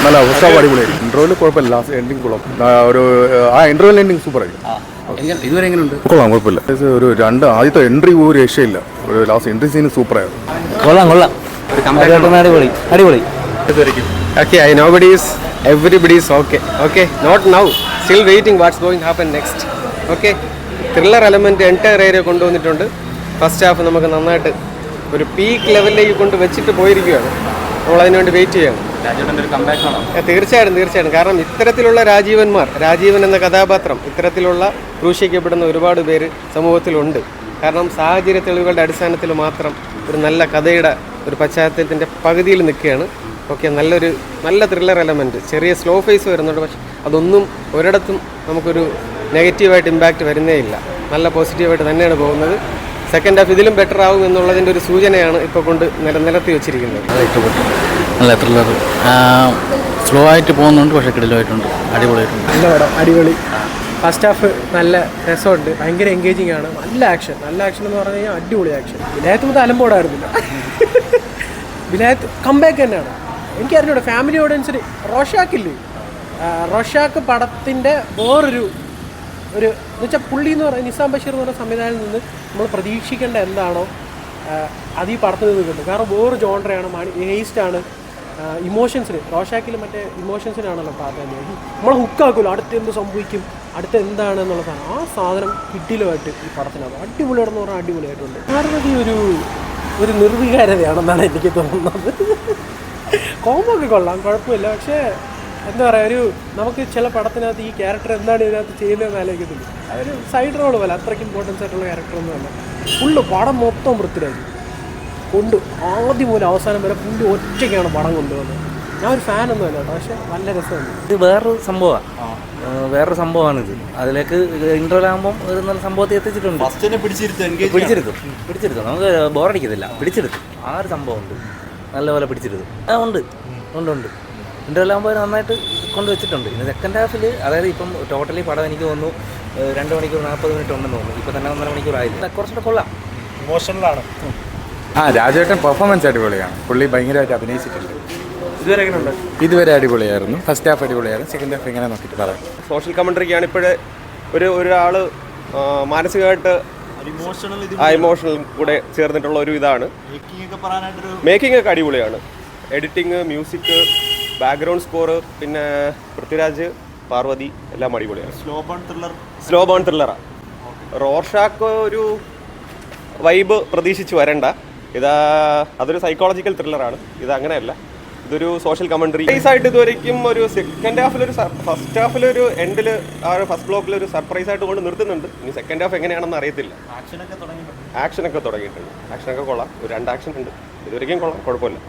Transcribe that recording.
നല്ല first half അടിപൊളിയായിരിക്കും. ഇൻട്രോയിൽ കുഴപ്പമില്ല, ലാസ്റ്റ് എൻഡിങ് കൊള്ളാം. ഒരു ഇൻട്രോയിൽ എൻഡിങ് സൂപ്പർ ആയിരിക്കും. ഇതുവരെ എങ്ങനെയുണ്ട്? കൊള്ളാം, കുഴപ്പമില്ല. ഒരു ആദ്യത്തെ എൻട്രി ഒരു രക്ഷയില്ല. ഒരു ലാസ്റ്റ് എൻട്രി സീൻ സൂപ്പർ ആയിരുന്നു. കൊള്ളാം. അടിപൊളി അടിപൊളി. Okay, everybody is okay. Not now. Still waiting what's going to happen next. Okay. Thriller element entire area കൊണ്ടുവന്നിട്ടുണ്ട്. ഫസ്റ്റ് ഹാഫ് നമുക്ക് നന്നായിട്ട് ഒരു പീക്ക് ലെവലിലേക്ക് കൊണ്ട് വെച്ചിട്ട് പോയിരിക്കുകയാണ്. നമ്മൾ അതിനുവേണ്ടി വെയിറ്റ് ചെയ്യണം. തീർച്ചയായിട്ടും. കാരണം ഇത്തരത്തിലുള്ള രാജീവൻ എന്ന കഥാപാത്രം ഇത്തരത്തിലുള്ള ക്രൂശിക്കപ്പെടുന്ന ഒരുപാട് പേര് സമൂഹത്തിലുണ്ട്. കാരണം സാഹചര്യ തെളിവുകളുടെ അടിസ്ഥാനത്തിൽ മാത്രം ഒരു നല്ല കഥയുടെ ഒരു പശ്ചാത്തലത്തിൻ്റെ പകുതിയിൽ നിൽക്കുകയാണ്. ഓക്കെ, നല്ല ത്രില്ലർ എലമെൻറ്റ്, ചെറിയ സ്ലോ ഫേസ് വരുന്നുണ്ട്. പക്ഷെ അതൊന്നും ഒരിടത്തും നമുക്കൊരു നെഗറ്റീവായിട്ട് ഇമ്പാക്റ്റ് വരുന്നേ ഇല്ല. നല്ല പോസിറ്റീവായിട്ട് തന്നെയാണ് പോകുന്നത്. സെക്കൻഡ് ഹാഫ് ഇതിലും ബെറ്റർ ആവും എന്നുള്ളതിൻ്റെ ഒരു സൂചനയാണ് ഇപ്പോൾ കൊണ്ട് നിലനിർത്തി വെച്ചിരിക്കുന്നത്. നല്ല ത്രില്ലർ, സ്ലോ ആയിട്ട് പോകുന്നുണ്ട്, പക്ഷേ കിടിലമായിട്ടുണ്ട്. അടിപൊളിയായിട്ടുണ്ട്. നല്ല പടം, അടിപൊളി. ഫസ്റ്റ് ഹാഫ് നല്ല രസമുണ്ട്, ഭയങ്കര എൻഗേജിങ് ആണ്. നല്ല ആക്ഷൻ എന്ന് പറഞ്ഞു കഴിഞ്ഞാൽ അടിപൊളി ആക്ഷൻ. വിലായത്ത് മുതൽ അലമ്പോടായിരുന്നില്ല. വിലായത്ത് കംബാക്ക് തന്നെയാണ്. എനിക്കറിഞ്ഞൂടെ ഫാമിലി ഓഡിയൻസിന് റോഷാക്ക് പടത്തിൻ്റെ വേറൊരു എന്ന് വെച്ചാൽ പുള്ളി എന്ന് പറയുന്നത് നിസാം ബഷീർ എന്ന് പറയുന്ന സംവിധാനത്തിൽ നിന്ന് നമ്മൾ പ്രതീക്ഷിക്കേണ്ട എന്താണോ അത് ഈ പടത്തിൽ നിന്ന് കിട്ടും. കാരണം വേറൊരു ജോൺറയാണ്, ഹേസ്റ്റാണ്. ഇമോഷൻസിന് റോഷാക്കിൽ മറ്റേ ഇമോഷൻസിനാണല്ലോ പ്രാധാന്യം. നമ്മളെ ഹുക്കാക്കുമല്ലോ, അടുത്ത് എന്ത് സംഭവിക്കും, അടുത്ത് എന്താണ് എന്നുള്ള സാധനം. ആ സാധനം കിട്ടിലുമായിട്ട് ഈ പടത്തിനകത്ത് അടിപൊളിയാണെന്ന് പറഞ്ഞാൽ അടിപൊളിയായിട്ടുണ്ട്. പാർവതി ഒരു നിർവികാരതയാണെന്നാണ് എനിക്ക് തോന്നുന്നത്. കോമ്പൊക്കെ കൊള്ളാം, കുഴപ്പമില്ല. പക്ഷേ എന്താ പറയുക, നമുക്ക് ചില പടത്തിനകത്ത് ഈ ക്യാരക്ടർ എന്താണ് ഇതിനകത്ത് ചെയ്യുന്നതെന്ന് ആലോചിക്കത്തില്ല. അതൊരു സൈഡ് റോൾ പോലെ, അത്രയ്ക്ക് ഇമ്പോർട്ടൻസ് ആയിട്ടുള്ള ക്യാരക്ടറൊന്നും അല്ല. ഫുള്ള് പടം മൊത്തം വൃത്തിയാക്കി ആദ്യം മുതൽ അവസാനം വരെ പുള്ളി ഒറ്റയ്ക്കാണ് പടം കൊണ്ടുപോകുന്നത്. ഞാൻ ഒരു ഫാനൊന്നും അല്ല കേട്ടോ, പക്ഷേ നല്ല രസമുണ്ട്. ഇത് വേറൊരു സംഭവമാണിത്. അതിലേക്ക് ഇൻട്രോലാകുമ്പം ഒരു നല്ല സംഭവത്തെ എത്തിച്ചിട്ടുണ്ട്. പിടിച്ചെടുക്കും. നമുക്ക് ബോറടിക്കത്തില്ല, പിടിച്ചെടുക്കും. ആ ഒരു സംഭവമുണ്ട്, നല്ലപോലെ പിടിച്ചെടുക്കും. ഉണ്ട് ഇൻട്രോലാകുമ്പോൾ നന്നായിട്ട് കൊണ്ടുവച്ചിട്ടുണ്ട്. ഇനി സെക്കൻഡ് ഹാഫിൽ, അതായത് ഇപ്പം ടോട്ടലി പടം എനിക്ക് തോന്നുന്നു 2 മണിക്കൂർ 40 മിനിറ്റ് ഉണ്ടെന്ന് തോന്നുന്നു. ഇപ്പം തന്നെ 1.5 മണിക്കൂർ ആയില്ല. കുറച്ചുകൂടെ കൊള്ളാം, ഇമോഷണലാണ്. രാജേട്ടൻ പെർഫോമൻസ് അടിപൊളിയാണ്. പുള്ളി ഭയങ്കരമായിട്ട് അഭിനയിച്ചിട്ടുണ്ട്. ഇതുവരെ അടിപൊളിയായിരുന്നു. ഫസ്റ്റ് ഹാഫ് അടിപൊളിയായിരുന്നു. സെക്കൻഡ് ഹാഫ് എങ്ങനെ നോക്കിയിട്ട് പറയാം. സോഷ്യൽ കമൻട്രിക്കാണ് ഇപ്പോഴേ ഒരാൾ മാനസികമായിട്ട് ഇമോഷണൽ കൂടെ ചേർന്നിട്ടുള്ള ഒരു ഇതാണ്. മേക്കിംഗ് ഒക്കെ അടിപൊളിയാണ്. എഡിറ്റിങ്, മ്യൂസിക്, ബാക്ക്ഗ്രൗണ്ട് സ്കോർ, പിന്നെ പൃഥ്വിരാജ്, പാർവതി എല്ലാം അടിപൊളിയാണ്. Slow burn ത്രില്ലറാണ്. റോർഷാക്ക് ഒരു വൈബ് പ്രതീക്ഷിച്ച് വരണ്ട. അതൊരു സൈക്കോളജിക്കൽ ത്രില്ലറാണ്. ഇത് അങ്ങനെയല്ല, ഇതൊരു സോഷ്യൽ കമൻട്രി ആയിട്ട്. ഇതുവരെയും ഒരു സെക്കൻഡ് ഹാഫിലൊരു ഫസ്റ്റ് ഹാഫിലൊരു എൻഡിൽ ആ ഒരു ഫസ്റ്റ് ബ്ലോക്കിലൊരു സർപ്രൈസ് ആയിട്ട് കൊണ്ട് നിർത്തുന്നുണ്ട്. ഇനി സെക്കൻഡ് ഹാഫ് എങ്ങനെയാണെന്ന് അറിയത്തില്ല. ആക്ഷനൊക്കെ തുടങ്ങിയിട്ടുണ്ട്. ആക്ഷനൊക്കെ കൊള്ളാം. ഒരു 2 ആക്ഷൻ ഉണ്ട്. ഇതുവരെയും കൊള്ളാം, കുഴപ്പമില്ല.